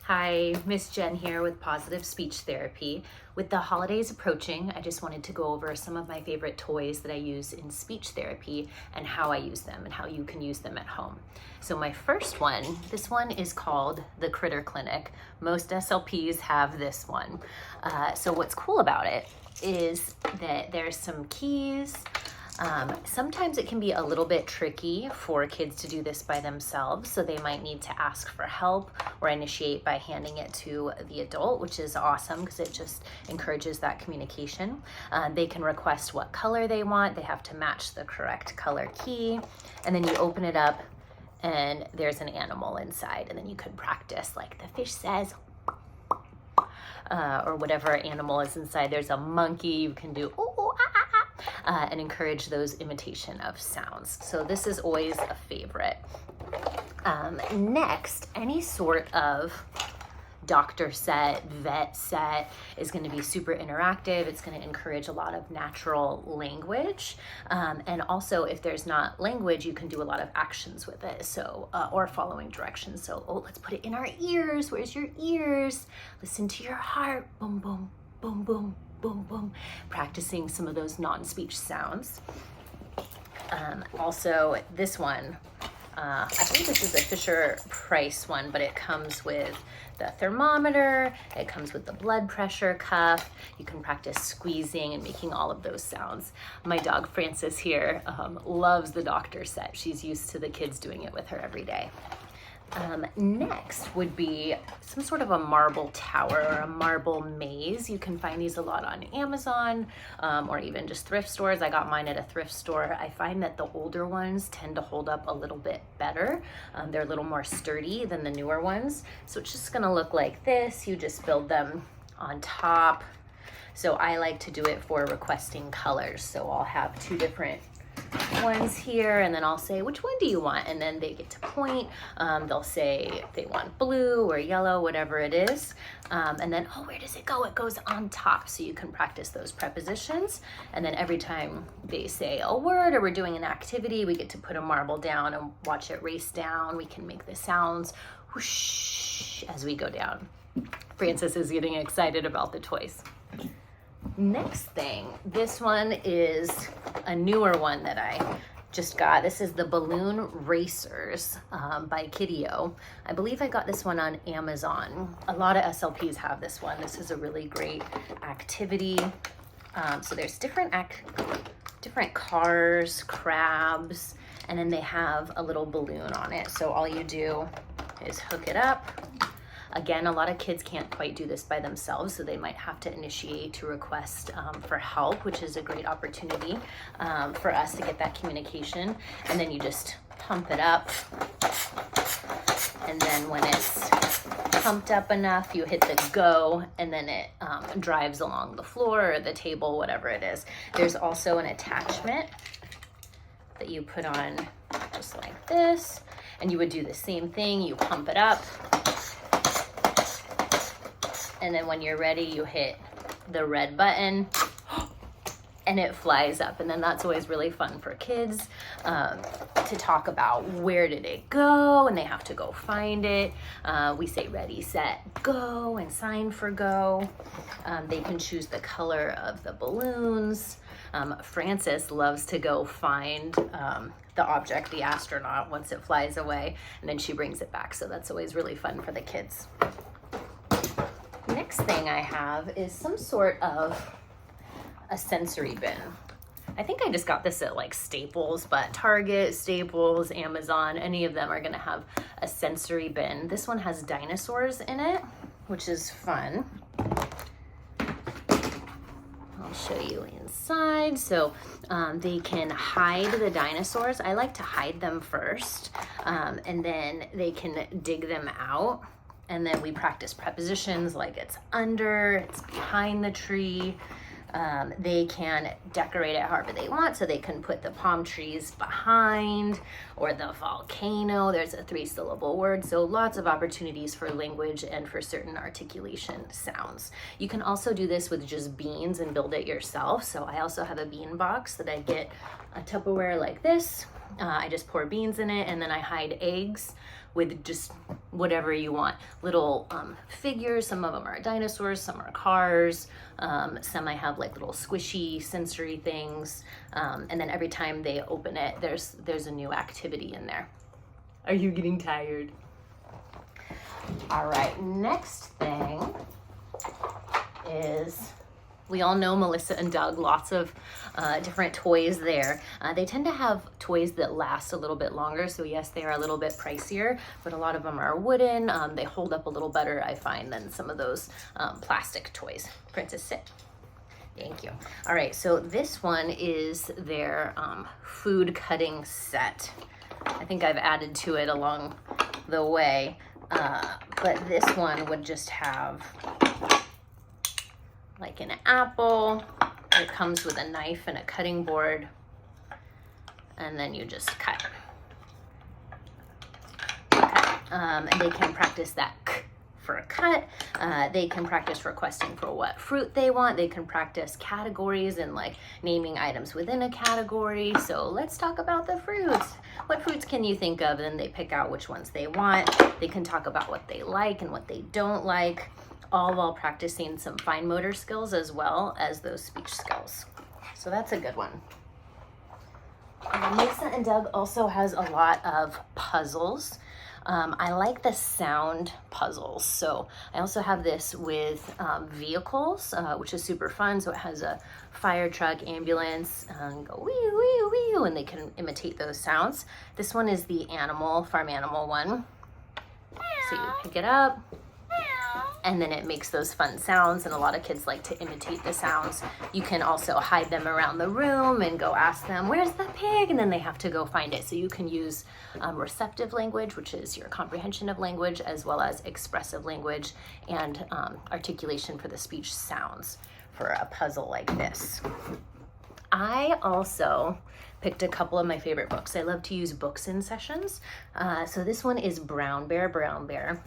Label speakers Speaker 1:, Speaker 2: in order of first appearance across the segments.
Speaker 1: Hi, Miss Jen here with Positive Speech Therapy. With the holidays approaching, I just wanted to go over some of my favorite toys that I use in speech therapy and how I use them and how you can use them at home. So my first one, this one is called the Critter Clinic. Most SLPs have this one. So what's cool about it is that there's some keys. Sometimes it can be a little bit tricky for kids to do this by themselves, so they might need to ask for help or initiate by handing it to the adult, which is awesome because it just encourages that communication. They can request what color they want. They have to match the correct color key, and then you open it up and there's an animal inside, and then you could practice like the fish says, or whatever animal is inside. There's a monkey, you can do ooh, ooh, ah, ah, ah, and encourage those imitation of sounds. So this is always a favorite. Next, any sort of doctor set, vet set is going to be super interactive. It's going to encourage a lot of natural language. And also if there's not language, you can do a lot of actions with it. So, or following directions. So, oh, let's put it in our ears. Where's your ears? Listen to your heart. Boom, boom, boom, boom, boom, boom. Practicing some of those non-speech sounds. Also this one, I think this is a Fisher-Price one, but it comes with the thermometer, it comes with the blood pressure cuff. You can practice squeezing and making all of those sounds. My dog Frances here loves the doctor set. She's used to the kids doing it with her every day. Next would be some sort of a marble tower or a marble maze. You can find these a lot on Amazon or even just thrift stores. I got mine at a thrift store. I find that the older ones tend to hold up a little bit better. They're a little more sturdy than the newer ones. So it's just gonna look like this. You just build them on top. So I like to do it for requesting colors. So I'll have two different ones here, and then I'll say, which one do you want? And then they get to point. They'll say if they want blue or yellow, whatever it is. And then, oh, where does it go? It goes on top. So you can practice those prepositions. And then every time they say a word or we're doing an activity, we get to put a marble down and watch it race down. We can make the sounds whoosh as we go down. Frances is getting excited about the toys. Next thing, this one is a newer one that I just got. This is the Balloon Racers by Kideo. I believe I got this one on Amazon. A lot of SLPs have this one. This is a really great activity. So there's different cars, crabs, and then they have a little balloon on it. So all you do is hook it up. Again, a lot of kids can't quite do this by themselves, so they might have to initiate to request for help, which is a great opportunity for us to get that communication. And then you just pump it up. And then when it's pumped up enough, you hit the go, and then it drives along the floor or the table, whatever it is. There's also an attachment that you put on just like this, and you would do the same thing. You pump it up. And then when you're ready, you hit the red button and it flies up. And then that's always really fun for kids to talk about where did it go, and they have to go find it. We say ready, set, go, and sign for go. They can choose the color of the balloons. Frances loves to go find the object, the astronaut, once it flies away, and then she brings it back. So that's always really fun for the kids. Next thing I have is some sort of a sensory bin. I think I just got this at like Staples, but Target, Staples, Amazon, any of them are gonna have a sensory bin. This one has dinosaurs in it, which is fun. I'll show you inside. So they can hide the dinosaurs. I like to hide them first, and then they can dig them out. And then we practice prepositions like it's under, it's behind the tree. They can decorate it however they want, so they can put the palm trees behind or the volcano. There's a 3-syllable word, so lots of opportunities for language and for certain articulation sounds. You can also do this with just beans and build it yourself. So I also have a bean box that I get a Tupperware like this. I just pour beans in it, and then I hide eggs with just whatever you want. Little figures, some of them are dinosaurs, some are cars, some I have like little squishy sensory things, and then every time they open it, there's a new activity in there. Are you getting tired? All right, next thing is, we all know Melissa and Doug, lots of different toys there. They tend to have toys that last a little bit longer, so yes, they are a little bit pricier, but a lot of them are wooden. They hold up a little better, I find, than some of those plastic toys. Princess, sit. Thank you. All right, so this one is their food cutting set. I think I've added to it along the way, but this one would just have like an apple. It comes with a knife and a cutting board, and then you just cut. Okay. And they can practice that k for a cut. They can practice requesting for what fruit they want. They can practice categories and like naming items within a category. So let's talk about the fruits. What fruits can you think of? And they pick out which ones they want. They can talk about what they like and what they don't like, all while practicing some fine motor skills as well as those speech skills. So that's a good one. Melissa and Doug also has a lot of puzzles. I like the sound puzzles. So I also have this with vehicles, which is super fun. So it has a fire truck, ambulance, go wee, wee, wee, and they can imitate those sounds. This one is the farm animal one. So you pick it up, and then it makes those fun sounds, and a lot of kids like to imitate the sounds. You can also hide them around the room and go ask them, where's the pig? And then they have to go find it. So you can use receptive language, which is your comprehension of language, as well as expressive language and articulation for the speech sounds for a puzzle like this. I also picked a couple of my favorite books. I love to use books in sessions. So this one is Brown Bear, Brown Bear.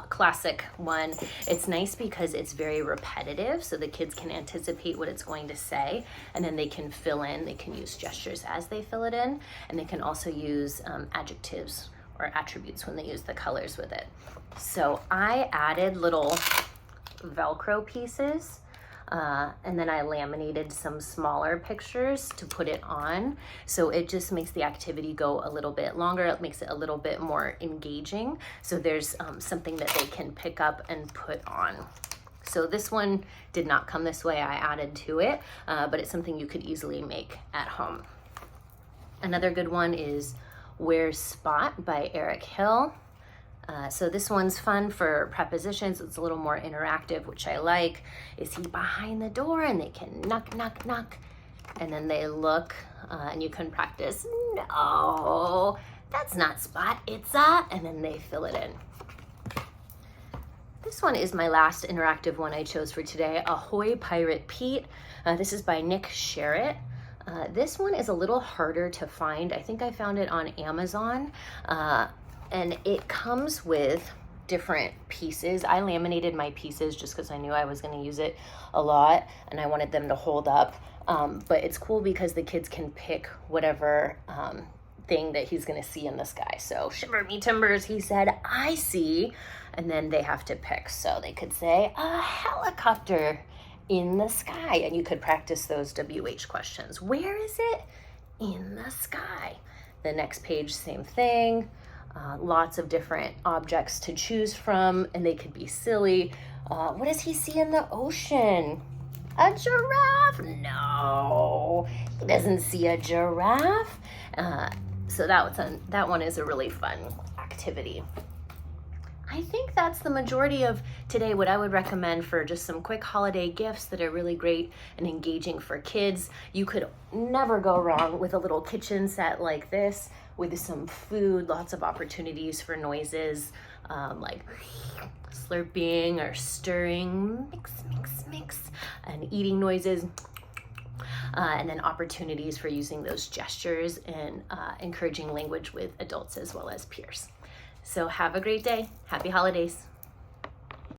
Speaker 1: Classic one. It's nice because it's very repetitive, so the kids can anticipate what it's going to say, and then they can fill in. They can use gestures as they fill it in, and they can also use adjectives or attributes when they use the colors with it. So I added little Velcro pieces, and then I laminated some smaller pictures to put it on. So it just makes the activity go a little bit longer. It makes it a little bit more engaging. So there's something that they can pick up and put on. So this one did not come this way. I added to it, but it's something you could easily make at home. Another good one is Where's Spot by Eric Hill. So this one's fun for prepositions. It's a little more interactive, which I like. Is he behind the door? And they can knock, knock, knock. And then they look, and you can practice, no, that's not Spot, it's a, and then they fill it in. This one is my last interactive one I chose for today, Ahoy Pirate Pete. This is by Nick Sherritt. This one is a little harder to find. I think I found it on Amazon. And it comes with different pieces. I laminated my pieces just because I knew I was going to use it a lot and I wanted them to hold up. But it's cool because the kids can pick whatever thing that he's going to see in the sky. So, shiver me timbers, he said, I see. And then they have to pick. So they could say, a helicopter in the sky. And you could practice those WH questions. Where is it? In the sky. The next page, same thing. Lots of different objects to choose from, and they could be silly. What does he see in the ocean? A giraffe? No, he doesn't see a giraffe. So that one is a really fun activity. I think that's the majority of today, what I would recommend for just some quick holiday gifts that are really great and engaging for kids. You could never go wrong with a little kitchen set like this with some food, lots of opportunities for noises like slurping or stirring, mix, mix, mix, and eating noises. And then opportunities for using those gestures and encouraging language with adults as well as peers. So have a great day. Happy holidays.